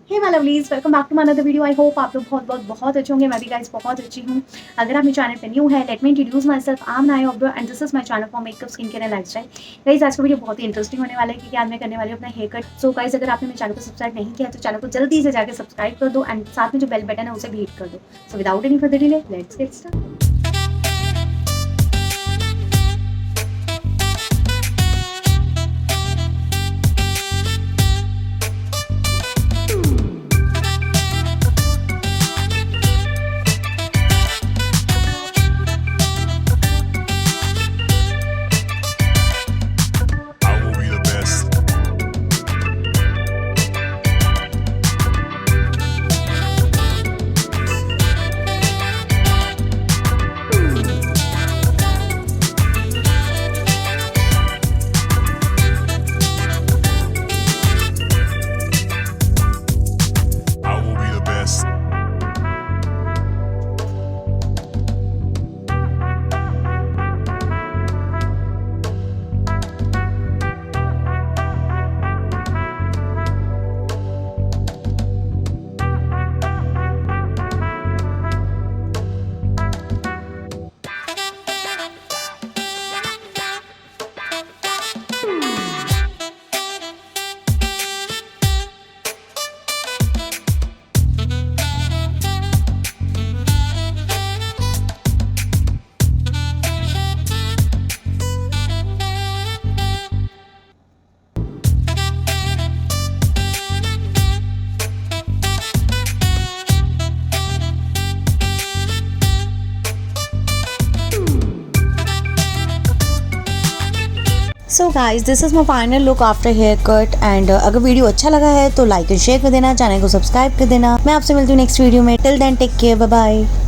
Hey my lovelies, welcome back to my another video. I hope आप लोग बहुत अच्छे होंगे। मैं भी गाइस बहुत अच्छी हूँ। अगर आप मेरे चैनल पे न्यू है, let me introduce myself. I Hanaya Oberoi and this is my channel for makeup, skin care and lifestyle. Guys आज का वीडियो बहुत ही इंटरेस्टिंग होने वाला है क्योंकि आज मैं करने वाली हूँ अपना हेयर कट। सो गाइस अगर आपने मेरे चैनल को सब्सक्राइब नहीं किया तो चैनल को जल्दी से जाकर सब्सक्राइब कर दो एंड साथ में जो बेल बटन है उसे भी हिट कर दो। So without any further delay let's get started. I will be the best. I will be the best. So guys this is my final look after haircut and अगर video अच्छा लगा है तो like and share कर देना, channel को subscribe कर देना। मैं आपसे मिलती हूँ नेक्स्ट वीडियो में। Till then take care, bye bye.